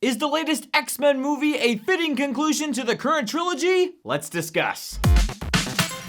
Is the latest X-Men movie a fitting conclusion to the current trilogy? Let's discuss.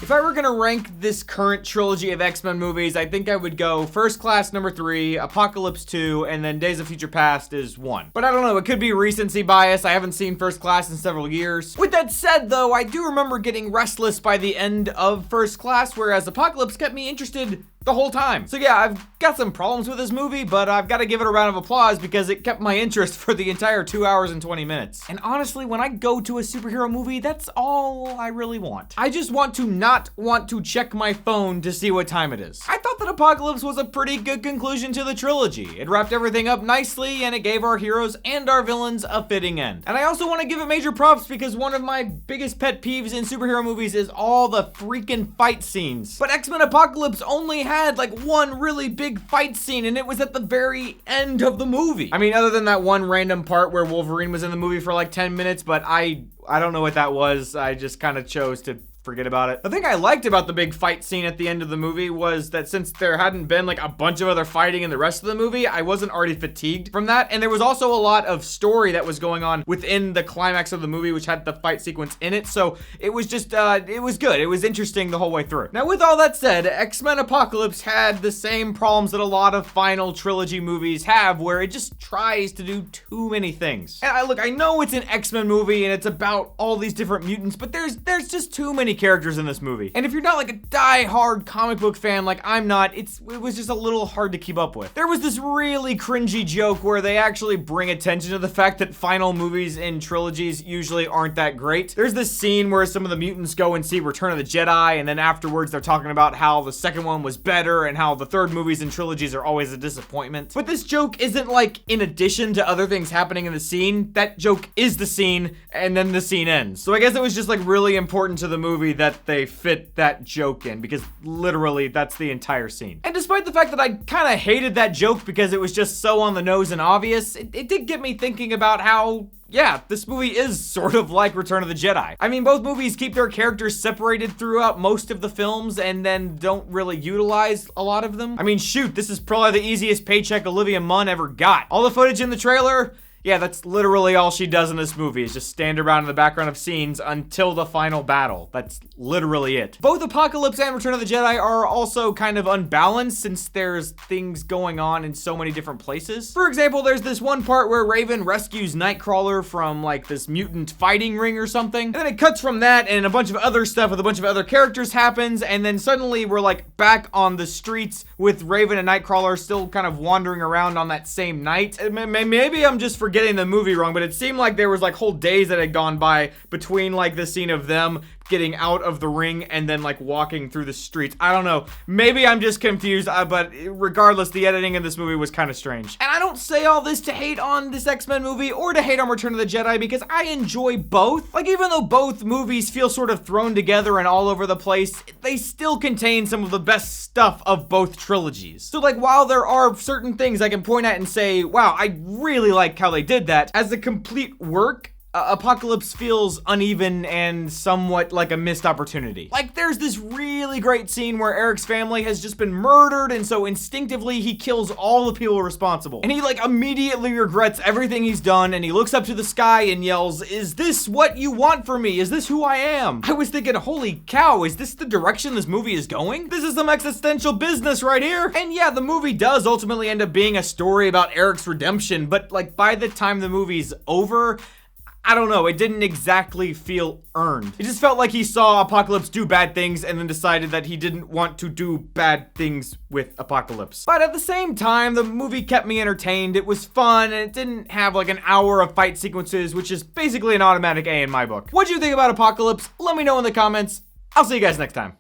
If I were gonna rank this current trilogy of X-Men movies, I think I would go First Class number 3, Apocalypse 2, and then Days of Future Past is 1. But I don't know, it could be recency bias. I haven't seen First Class in several years. With that said though, I do remember getting restless by the end of First Class, whereas Apocalypse kept me interested the whole time. So yeah, I've got some problems with this movie, but I've got to give it a round of applause because it kept my interest for the entire 2 hours and 20 minutes. And honestly, when I go to a superhero movie, that's all I really want. I just want to not want to check my phone to see what time it is. I thought that Apocalypse was a pretty good conclusion to the trilogy. It wrapped everything up nicely and it gave our heroes and our villains a fitting end. And I also want to give it major props because one of my biggest pet peeves in superhero movies is all the freaking fight scenes. But X-Men Apocalypse only had like one really big fight scene and it was at the very end of the movie. I mean, other than that one random part where Wolverine was in the movie for like 10 minutes, but I don't know what that was. I just kind of chose to forget about it. The thing I liked about the big fight scene at the end of the movie was that since there hadn't been like a bunch of other fighting in the rest of the movie, I wasn't already fatigued from that. And there was also a lot of story that was going on within the climax of the movie, which had the fight sequence in it. So it was just, it was good. It was interesting the whole way through. Now, with all that said, X-Men Apocalypse had the same problems that a lot of final trilogy movies have, where it just tries to do too many things. And I know it's an X-Men movie and it's about all these different mutants, but there's just too many characters in this movie. And if you're not like a die-hard comic book fan like I'm not, it was just a little hard to keep up with. There was this really cringy joke where they actually bring attention to the fact that final movies in trilogies usually aren't that great. There's this scene where some of the mutants go and see Return of the Jedi, and then afterwards they're talking about how the second one was better and how the third movies in trilogies are always a disappointment. But this joke isn't like in addition to other things happening in the scene. That joke is the scene, and then the scene ends. So I guess it was just like really important to the movie that they fit that joke in, because literally that's the entire scene. And despite the fact that I kind of hated that joke because it was just so on the nose and obvious, it did get me thinking about how, yeah, this movie is sort of like Return of the Jedi. I mean, both movies keep their characters separated throughout most of the films and then don't really utilize a lot of them. I mean, shoot, this is probably the easiest paycheck Olivia Munn ever got. All the footage in the trailer, yeah, that's literally all she does in this movie, is just stand around in the background of scenes until the final battle. That's literally it. Both Apocalypse and Return of the Jedi are also kind of unbalanced since there's things going on in so many different places. For example, there's this one part where Raven rescues Nightcrawler from like this mutant fighting ring or something. And then it cuts from that and a bunch of other stuff with a bunch of other characters happens, and then suddenly we're like back on the streets with Raven and Nightcrawler still kind of wandering around on that same night. Maybe I'm just forgetting the movie wrong, but it seemed like there was like whole days that had gone by between like the scene of them getting out of the ring and then like walking through the streets. I don't know. Maybe I'm just confused, but regardless, the editing in this movie was kind of strange. And I don't say all this to hate on this X-Men movie or to hate on Return of the Jedi, because I enjoy both. Like, even though both movies feel sort of thrown together and all over the place, they still contain some of the best stuff of both trilogies. So like, while there are certain things I can point at and say, wow, I really like how they did that, as a complete work, Apocalypse feels uneven and somewhat like a missed opportunity. Like, there's this really great scene where Eric's family has just been murdered, and so instinctively he kills all the people responsible. And he like immediately regrets everything he's done, and he looks up to the sky and yells, "Is this what you want for me? Is this who I am?" I was thinking, holy cow, is this the direction this movie is going? This is some existential business right here. And yeah, the movie does ultimately end up being a story about Eric's redemption, but like by the time the movie's over, I don't know, it didn't exactly feel earned. It just felt like he saw Apocalypse do bad things and then decided that he didn't want to do bad things with Apocalypse. But at the same time, the movie kept me entertained. It was fun, and it didn't have like an hour of fight sequences, which is basically an automatic A in my book. What do you think about Apocalypse? Let me know in the comments. I'll see you guys next time.